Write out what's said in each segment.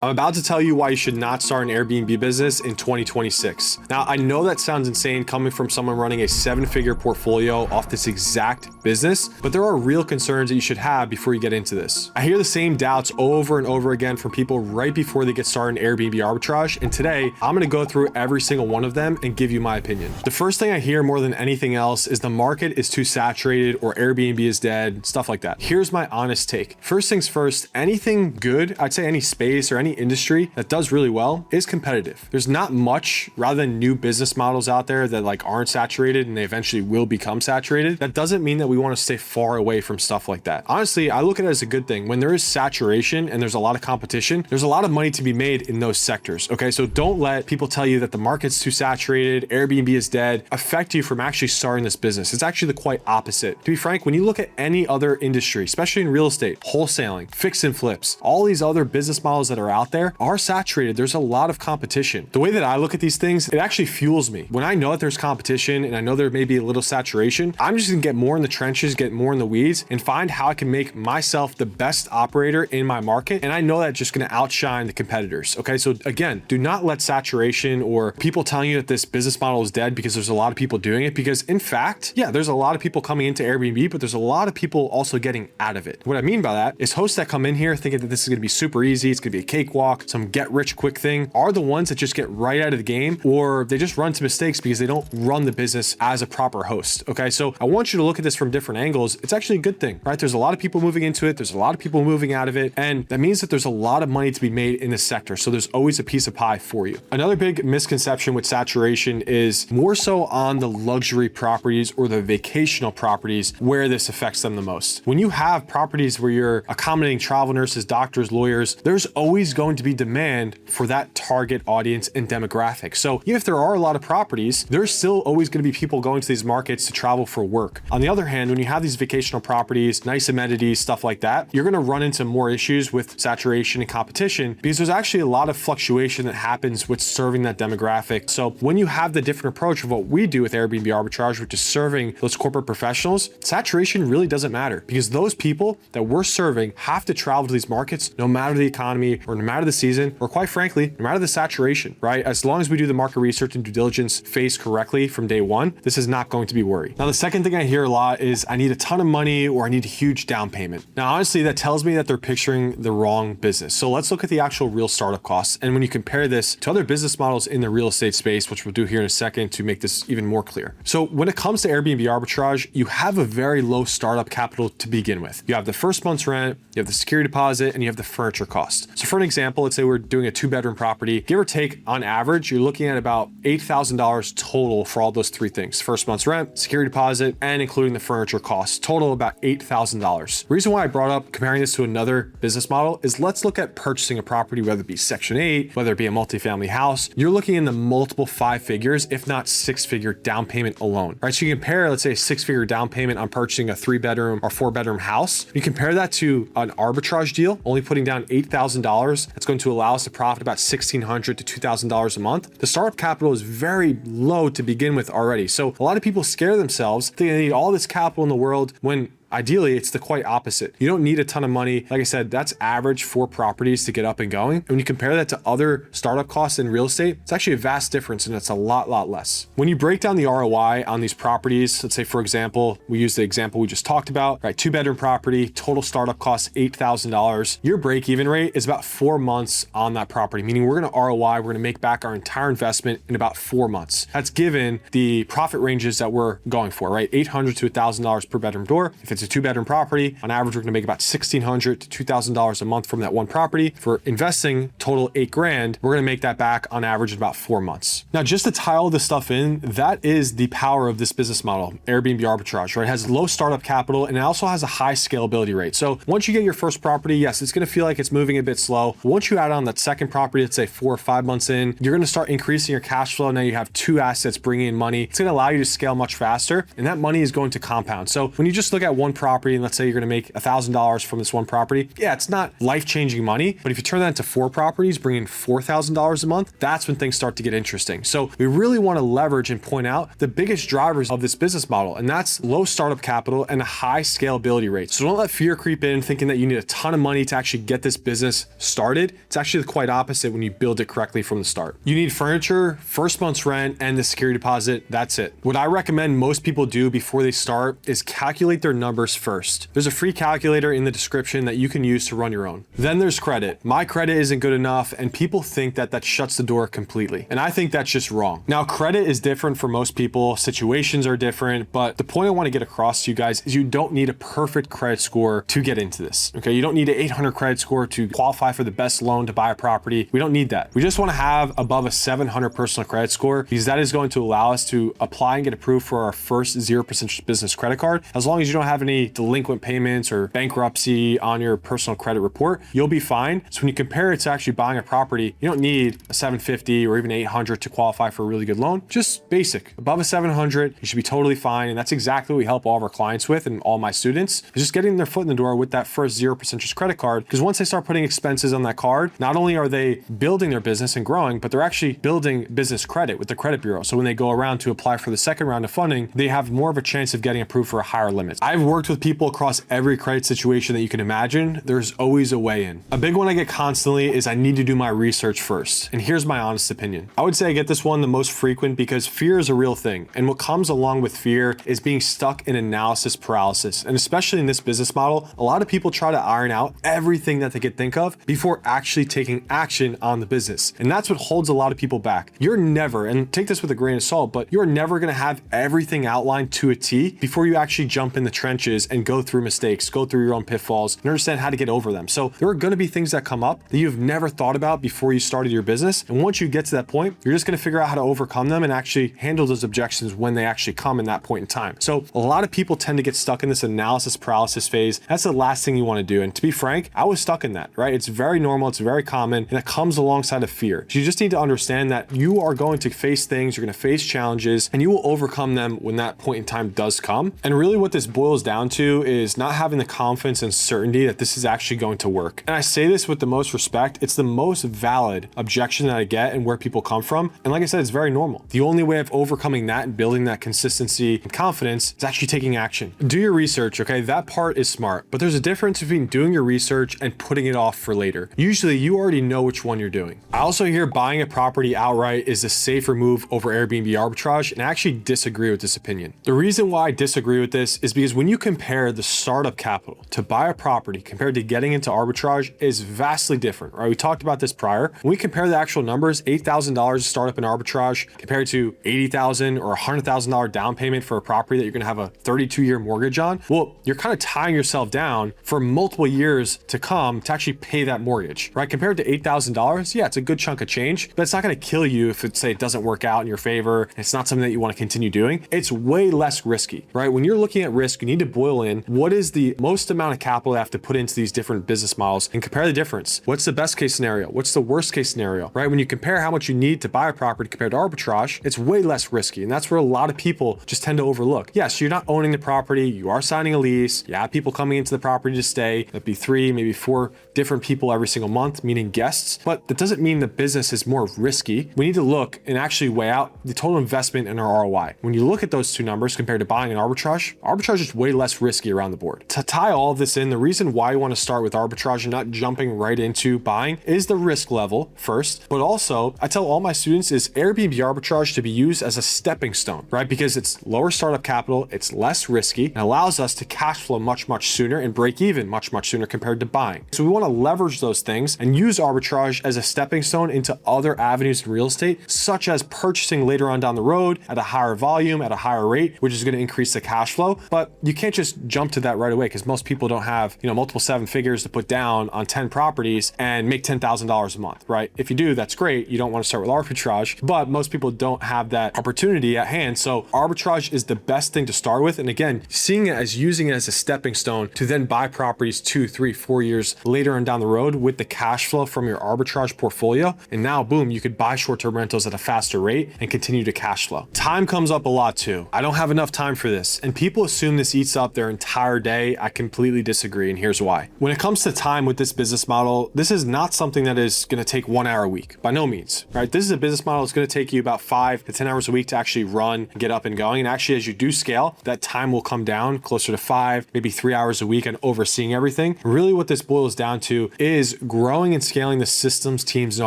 I'm about to tell you why you should not start an Airbnb business in 2026. Now, I know that sounds insane coming from someone running a 7-figure portfolio off this exact business, but there are real concerns that you should have before you get into this. I hear the same doubts over and over again from people right before they get started in Airbnb arbitrage, and today I'm gonna go through every single one of them and give you my opinion. The first thing I hear more than anything else is the market is too saturated or Airbnb is dead, stuff like that. Here's my honest take. First things first, anything good, I'd say any space or any industry that does really well is competitive. There's not much rather than new business models out there that like aren't saturated and they eventually will become saturated. That doesn't mean that we want to stay far away from stuff like that. Honestly, I look at it as a good thing. When there is saturation and there's a lot of competition, there's a lot of money to be made in those sectors. Okay, so don't let people tell you that the market's too saturated, Airbnb is dead, affect you from actually starting this business. It's actually the quite opposite. To be frank, when you look at any other industry, especially in real estate, wholesaling, fix and flips, all these other business models that are out there are saturated. There's a lot of competition. The way that I look at these things, it actually fuels me. When I know that there's competition and I know there may be a little saturation, I'm just gonna get more in the trenches, get more in the weeds, and find how I can make myself the best operator in my market. And I know that's just gonna outshine the competitors. Okay, so again, do not let saturation or people telling you that this business model is dead because there's a lot of people doing it. Because in fact, yeah, there's a lot of people coming into Airbnb, but there's a lot of people also getting out of it. What I mean by that is hosts that come in here thinking that this is gonna be super easy, it's gonna be a cakewalk, some get rich quick thing, are the ones that just get right out of the game, or they just run into mistakes because they don't run the business as a proper host. Okay, so I want you to look at this from different angles. It's actually a good thing, right? There's a lot of people moving into it, there's a lot of people moving out of it, and that means that there's a lot of money to be made in this sector. So there's always a piece of pie for you. Another big misconception with saturation is more so on the luxury properties or the vacational properties where this affects them the most. When you have properties where you're accommodating travel nurses, doctors, lawyers, there's always going to be demand for that target audience and demographic. So even if there are a lot of properties, there's still always going to be people going to these markets to travel for work. On the other hand, when you have these vacational properties, nice amenities, stuff like that, you're going to run into more issues with saturation and competition because there's actually a lot of fluctuation that happens with serving that demographic. So when you have the different approach of what we do with Airbnb arbitrage, which is serving those corporate professionals, saturation really doesn't matter because those people that we're serving have to travel to these markets no matter the economy or no matter the season, or quite frankly, no matter the saturation, right? As long as we do the market research and due diligence phase correctly from day one, this is not going to be worried. Now, the second thing I hear a lot is I need a ton of money or I need a huge down payment. Now, honestly, that tells me that they're picturing the wrong business. So let's look at the actual real startup costs. And when you compare this to other business models in the real estate space, which we'll do here in a second to make this even more clear. So when it comes to Airbnb arbitrage, you have a very low startup capital to begin with. You have the first month's rent, you have the security deposit, and you have the furniture cost. So for an example, let's say we're doing a 2-bedroom property, give or take on average, you're looking at about $8,000 total for all those three things: first month's rent, security deposit, and including the furniture costs. Total about $8,000. The reason why I brought up comparing this to another business model is let's look at purchasing a property, whether it be Section 8, whether it be a multifamily house. You're looking in the multiple 5 figures, if not 6-figure down payment alone, right? So you compare, let's say, a 6-figure down payment on purchasing a 3-bedroom or 4-bedroom house. You compare that to an arbitrage deal, only putting down $8,000. That's going to allow us to profit about $1,600 to $2,000 a month. The startup capital is very low to begin with already. So a lot of people scare themselves, thinking they need all this capital in the world when ideally, it's the quite opposite. You don't need a ton of money. Like I said, that's average for properties to get up and going. And when you compare that to other startup costs in real estate, it's actually a vast difference and it's a lot less. When you break down the ROI on these properties, let's say, for example, we use the example we just talked about, right? 2-bedroom property, total startup costs $8,000. Your break-even rate is about 4 months on that property, meaning we're going to ROI, we're going to make back our entire investment in about 4 months. That's given the profit ranges that we're going for, right? $800 to $1,000 per bedroom door. If it's a 2-bedroom property, on average, we're going to make about $1,600 to $2,000 a month from that one property. For investing total $8,000, we're going to make that back on average in about 4 months. Now, just to tie all this stuff in, that is the power of this business model, Airbnb arbitrage, right? It has low startup capital and it also has a high scalability rate. So once you get your first property, yes, it's going to feel like it's moving a bit slow. Once you add on that second property, let's say 4 or 5 months in, you're going to start increasing your cash flow. Now you have 2 assets bringing in money. It's going to allow you to scale much faster, and that money is going to compound. So when you just look at one property and let's say you're going to make $1,000 from this one property, yeah, it's not life-changing money, but if you turn that into 4 properties, properties bring in $4,000 a month, that's when things start to get interesting. So we really want to leverage and point out the biggest drivers of this business model, and that's low startup capital and a high scalability rate. So don't let fear creep in thinking that you need a ton of money to actually get this business started. It's actually the quite opposite when you build it correctly from the start. You need furniture, first month's rent, and the security deposit. That's it. What I recommend most people do before they start is calculate their numbers first. There's a free calculator in the description that you can use to run your own. Then there's credit. My credit isn't good enough, and people think that that shuts the door completely. And I think that's just wrong. Now, credit is different for most people. Situations are different, but the point I want to get across to you guys is you don't need a perfect credit score to get into this. Okay, you don't need an 800 credit score to qualify for the best loan to buy a property. We don't need that. We just want to have above a 700 personal credit score, because that is going to allow us to apply and get approved for our first 0% business credit card. As long as you don't have any delinquent payments or bankruptcy on your personal credit report, you'll be fine. So when you compare it to actually buying a property, you don't need a 750 or even 800 to qualify for a really good loan. Just basic. Above a 700, you should be totally fine. And that's exactly what we help all of our clients with and all my students, is just getting their foot in the door with that first 0% interest credit card. Because once they start putting expenses on that card, not only are they building their business and growing, but they're actually building business credit with the credit bureau. So when they go around to apply for the second round of funding, they have more of a chance of getting approved for a higher limit. I've worked with people across every credit situation that you can imagine. There's always a way in. A big one I get constantly is I need to do my research first. And here's my honest opinion. I would say I get this one the most frequent because fear is a real thing. And what comes along with fear is being stuck in analysis paralysis. And especially in this business model, a lot of people try to iron out everything that they could think of before actually taking action on the business. And that's what holds a lot of people back. You're never, and take this with a grain of salt, but you're never going to have everything outlined to a T before you actually jump in the trenches and go through mistakes, go through your own pitfalls, and understand how to get over them. So there are going to be things that come up that you've never thought about before you started your business. And once you get to that point, you're just going to figure out how to overcome them and actually handle those objections when they actually come in that point in time. So a lot of people tend to get stuck in this analysis paralysis phase. That's the last thing you want to do. And to be frank, I was stuck in that, right? It's very normal. It's very common. And it comes alongside of fear. So you just need to understand that you are going to face things, you're going to face challenges, and you will overcome them when that point in time does come. And really what this boils down to is not having the confidence and certainty that this is actually going to work. And I say this with the most respect. It's the most valid objection that I get and where people come from. And like I said, it's very normal. The only way of overcoming that and building that consistency and confidence is actually taking action. Do your research, okay? That part is smart, but there's a difference between doing your research and putting it off for later. Usually you already know which one you're doing. I also hear buying a property outright is a safer move over Airbnb arbitrage, and I actually disagree with this opinion. The reason why I disagree with this is because when you compare the startup capital to buy a property compared to getting into arbitrage is vastly different, right? We talked about this prior. When we compare the actual numbers, $8,000 to start up in arbitrage compared to $80,000 or $100,000 down payment for a property that you're going to have a 32-year mortgage on, well, you're kind of tying yourself down for multiple years to come to actually pay that mortgage, right? Compared to $8,000, yeah, it's a good chunk of change, but it's not going to kill you if say it doesn't work out in your favor. And it's not something that you want to continue doing. It's way less risky, right? When you're looking at risk, you need to boil in what is the most amount of capital I have to put into these different business models and compare the difference. What's the best case scenario? What's the worst case scenario, right? When you compare how much you need to buy a property compared to arbitrage, it's way less risky. And that's where a lot of people just tend to overlook. Yes, you're not owning the property. You are signing a lease. You have people coming into the property to stay. That'd be 3, maybe 4 different people every single month, meaning guests. But that doesn't mean the business is more risky. We need to look and actually weigh out the total investment and our ROI. When you look at those two numbers compared to buying an arbitrage is way less risky around the board. To tie all of this in, the reason why you want to start with arbitrage and not jumping right into buying is the risk level first, but also I tell all my students is Airbnb arbitrage to be used as a stepping stone, right? Because it's lower startup capital, it's less risky, and allows us to cash flow much sooner and break even much sooner compared to buying. So we want to leverage those things and use arbitrage as a stepping stone into other avenues in real estate, such as purchasing later on down the road at a higher volume, at a higher rate, which is going to increase the cash flow. But you can't just jump to that right away because most people don't have, multiple 7 figures to put down on 10 properties and make $10,000 a month, right? If you do, that's great. You don't want to start with arbitrage, but most people don't have that opportunity at hand. So arbitrage is the best thing to start with. And again, seeing it as using it as a stepping stone to then buy properties 2, 3, 4 years later on down the road with the cash flow from your arbitrage portfolio. And now, boom, you could buy short-term rentals at a faster rate and continue to cash flow. Time comes up a lot too. I don't have enough time for this. And people assume this eats up their entire day. I completely disagree. And here's why. When it comes to time with this business model, this is not something that is going to take 1 hour a week, by no means, right? This is a business model that's going to take you about 5 to 10 hours a week to actually run and get up and going. And actually, as you do scale, that time will come down closer to 5, maybe 3 hours a week and overseeing everything. Really what this boils down to is growing and scaling the systems, teams, and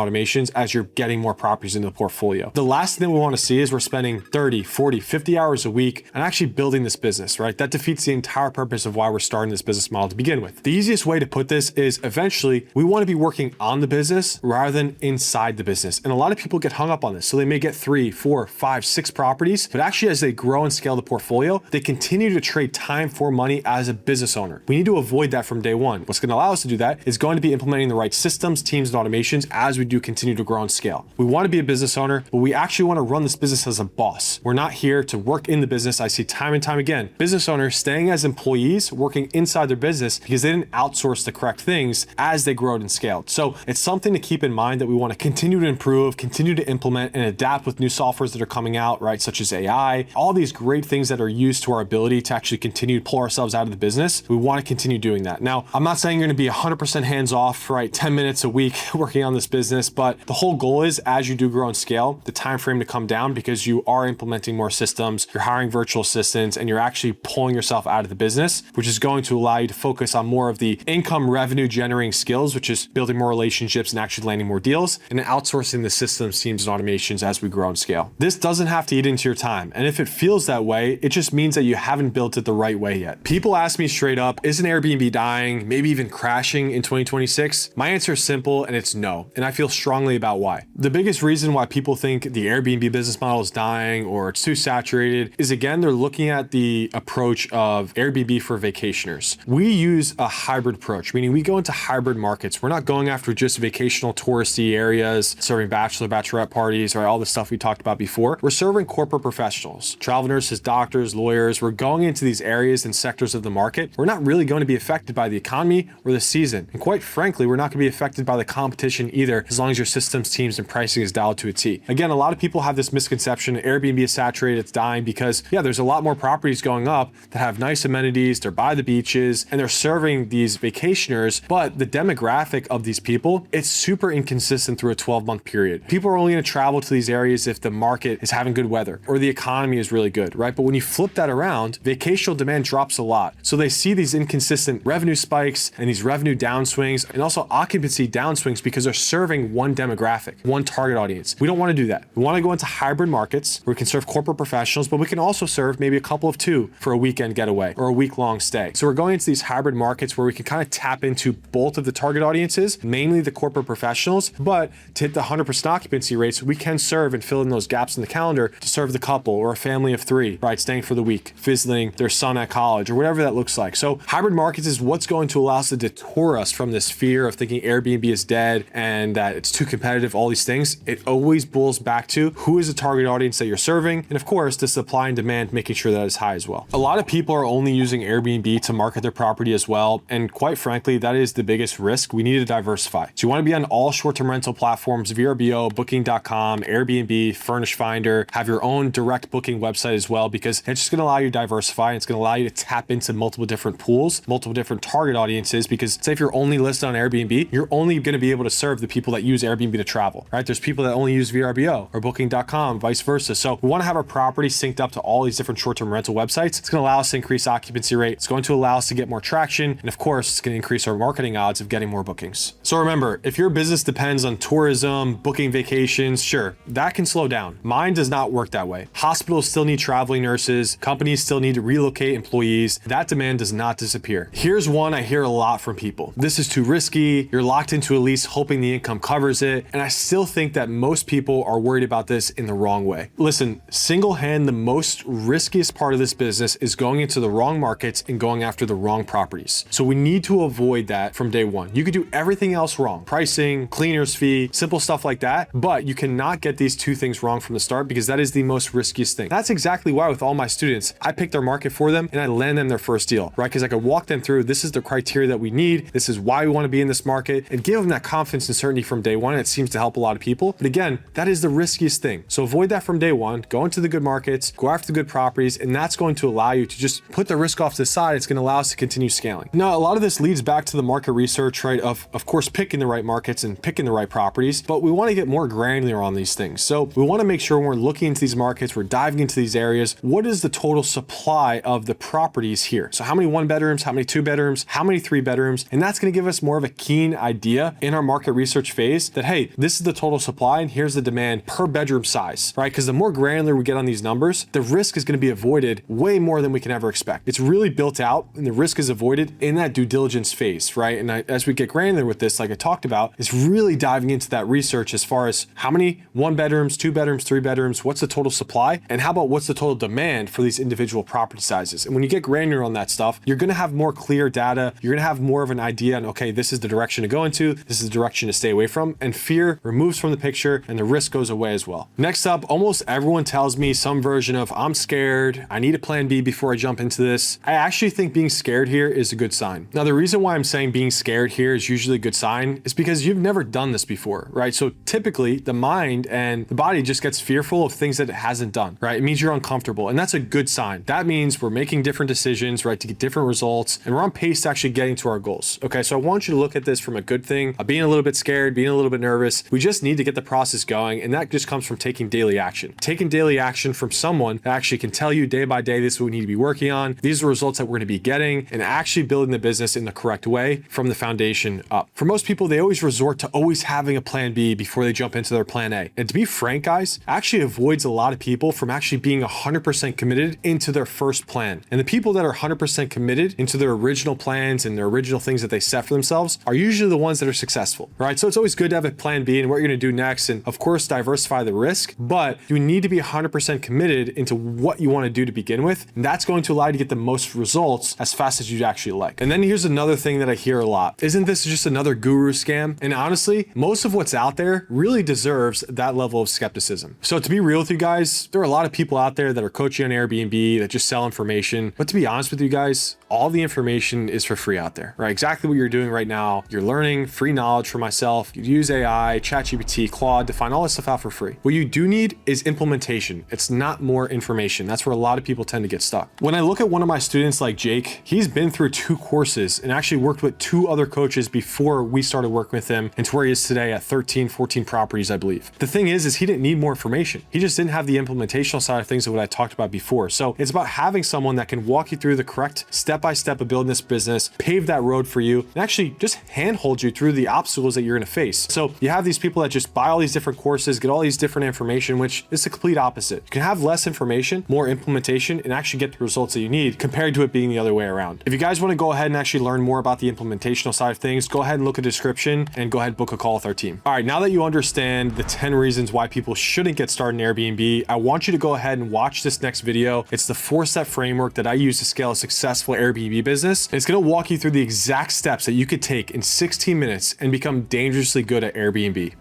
automations as you're getting more properties into the portfolio. The last thing that we want to see is we're spending 30, 40, 50 hours a week and actually building this business, right? That defeats the entire purpose of why we're starting this business model to begin with. The easiest way to put this is eventually we want to be working on the business rather than inside the business. And a lot of people get hung up on this. So they may get 3, 4, 5, 6 properties, but actually as they grow and scale the portfolio, they continue to trade time for money as a business owner. We need to avoid that from day one. What's going to allow us to do that is going to be implementing the right systems, teams, and automations as we do continue to grow and scale. We want to be a business owner, but we actually want to run this business as a boss. We're not here to work in the business. I see time and time again, business owners staying as employees, working inside their business because they didn't outsource the correct things as they grew and scaled. So it's something to keep in mind that we want to continue to improve, continue to implement and adapt with new softwares that are coming out, right? Such as AI, all these great things that are used to our ability to actually continue to pull ourselves out of the business. We want to continue doing that. Now, I'm not saying you're going to be 100% hands off, right? 10 minutes a week working on this business, but the whole goal is as you do grow and scale, the time frame to come down because you are implementing more systems, you're hiring virtual assistants, and you're actually pulling yourself out of the business, which is going to allow you to focus on more of the income revenue generating skills, which is building more relationships and actually landing more deals, and outsourcing the systems, teams, and automations as we grow and scale. This doesn't have to eat into your time. And if it feels that way, it just means that you haven't built it the right way yet. People ask me straight up, isn't Airbnb dying, maybe even crashing in 2026? My answer is simple and it's no. And I feel strongly about why. The biggest reason why people think the Airbnb business model is dying or it's too saturated is, again, they're looking at the approach of Airbnb for vacationers. We use a hybrid approach, meaning we go into hybrid markets. We're not going after just vacational touristy areas, serving bachelor, bachelorette parties, or all the stuff we talked about before. We're serving corporate professionals, travel nurses, doctors, lawyers. We're going into these areas and sectors of the market. We're not really going to be affected by the economy or the season. And quite frankly, we're not going to be affected by the competition either, as long as your systems, teams, and pricing is dialed to a T. Again, a lot of people have this misconception Airbnb is saturated, it's dying because, yeah, there's a lot more properties going up that have nice amenities, they're by the beaches, and they're serving these vacationers, but the demographic of these people, it's super inconsistent through a 12-month period. People are only going to travel to these areas if the market is having good weather or the economy is really good, right? But when you flip that around, vacational demand drops a lot. So they see these inconsistent revenue spikes and these revenue downswings and also occupancy downswings because they're serving one demographic, one target audience. We don't want to do that. We want to go into hybrid markets where we can serve corporate professionals, but we can also serve maybe a couple of 2 for a weekend getaway or a week-long stay. So we're going into these hybrid markets where we can kind of tap into both of the target audiences, mainly the corporate professionals, but to hit the 100% occupancy rates, we can serve and fill in those gaps in the calendar to serve the couple or a family of 3, right? Staying for the week, visiting their son at college or whatever that looks like. So hybrid markets is what's going to allow us to detour us from this fear of thinking Airbnb is dead and that it's too competitive, all these things. It always boils back to who is the target audience that you're serving. And of course, the supply and demand, making sure that is high as well. A lot of people are only using Airbnb to market their property as well. And quite frankly, that is the biggest risk. We need to diversify. So you want to be on all short-term rental platforms, VRBO, Booking.com, Airbnb, Furnish Finder, have your own direct booking website as well, because it's just going to allow you to diversify. It's going to allow you to tap into multiple different pools, multiple different target audiences, because say if you're only listed on Airbnb, you're only going to be able to serve the people that use Airbnb to travel, right? There's people that only use VRBO or Booking.com, vice versa. So we want to have our property synced up to all these different short-term rental websites. It's going to allow us to increase occupancy rate. It's going to allow us to get more traction. And of course, it's going to increase our marketing odds of getting more bookings. So remember, if your business depends on tourism, booking vacations, sure, that can slow down. Mine does not work that way. Hospitals still need traveling nurses. Companies still need to relocate employees. That demand does not disappear. Here's one I hear a lot from people. This is too risky. You're locked into a lease hoping the income covers it. And I still think that most people are worried about this in the wrong way. Listen, single hand, the most riskiest part of this business is going into the wrong markets and going after the wrong properties. So we need to avoid that from day one. You could do everything else wrong. Pricing, cleaner's fee, simple stuff like that. But you cannot get these 2 things wrong from the start because that is the most riskiest thing. That's exactly why with all my students, I pick their market for them and I land them their first deal, right? Because I could walk them through, this is the criteria that we need. This is why we want to be in this market and give them that confidence and certainty from day one. It seems to help a lot of people. But again, that is the riskiest thing. So avoid that from day one. Go into the good markets, go after the good properties, and that's going to allow you to just put the risk off to the side. It's going to allow us to continue scaling. Now, a lot of this leads back to the market research, right? Of course, pick picking the right markets and picking the right properties, but we want to get more granular on these things. So we want to make sure when we're looking into these markets, we're diving into these areas, what is the total supply of the properties here? So how many 1 bedrooms, how many 2 bedrooms, how many 3 bedrooms? And that's going to give us more of a keen idea in our market research phase that, hey, this is the total supply and here's the demand per bedroom size, right? Because the more granular we get on these numbers, the risk is going to be avoided way more than we can ever expect. It's really built out and the risk is avoided in that due diligence phase, right? And as we get granular with this, like I talked about, it's really diving into that research as far as how many 1 bedrooms, 2 bedrooms, 3 bedrooms, what's the total supply, and how about what's the total demand for these individual property sizes. And when you get granular on that stuff, you're going to have more clear data. You're going to have more of an idea on, okay, this is the direction to go into, this is the direction to stay away from, and fear removes from the picture and the risk goes away as well. Next up, almost everyone tells me some version of, I'm scared, I need a plan B before I jump into this. I actually think being scared here is a good sign. Now, the reason why I'm saying being scared here is usually a good sign is because you've never done this before, right? So typically the mind and the body just gets fearful of things that it hasn't done, right? It means you're uncomfortable, and that's a good sign. That means we're making different decisions, right, to get different results, and we're on pace to actually getting to our goals. Okay, so I want you to look at this from a good thing, being a little bit scared, being a little bit nervous. We just need to get the process going, and that just comes from taking daily action. Taking daily action from someone that actually can tell you day by day, this is what we need to be working on, these are the results that we're going to be getting, and actually building the business in the correct way from the foundation up. For most people, they always resort to always having a plan B before they jump into their plan A. And to be frank, guys, actually avoids a lot of people from actually being 100% committed into their first plan. And the people that are 100% committed into their original plans and their original things that they set for themselves are usually the ones that are successful, right? So it's always good to have a plan B and what you're going to do next. And of course, diversify the risk, but you need to be 100% committed into what you want to do to begin with. And that's going to allow you to get the most results as fast as you'd actually like. And then here's another thing that I hear a lot. Isn't this just another guru scam? And honestly, most of what's out there really deserves that level of skepticism. So to be real with you guys, there are a lot of people out there that are coaching on Airbnb that just sell information. But to be honest with you guys, all the information is for free out there, right? Exactly what you're doing right now. You're learning free knowledge for myself. You use AI, ChatGPT, Claude to find all this stuff out for free. What you do need is implementation. It's not more information. That's where a lot of people tend to get stuck. When I look at one of my students like Jake, he's been through 2 courses and actually worked with 2 other coaches before we started working with him and to where he is today at 13, 14 properties, I believe. The thing is he didn't need more information. He just didn't have the implementational side of things of what I talked about before. So it's about having someone that can walk you through the correct step-by-step of building this business, pave that road for you, and actually just handhold you through the obstacles that you're going to face. So you have these people that just buy all these different courses, get all these different information, which is the complete opposite. You can have less information, more implementation, and actually get the results that you need compared to it being the other way around. If you guys want to go ahead and actually learn more about the implementational side of things, go ahead and look at the description and go ahead and book a call with our team. All right, now that you understand the 10 reasons why people shouldn't get started in Airbnb, I want you to go ahead and watch this next video. It's the 4-step framework that I use to scale a successful Airbnb business. And it's going to walk you through the exact steps that you could take in 16 minutes and become dangerously good at Airbnb.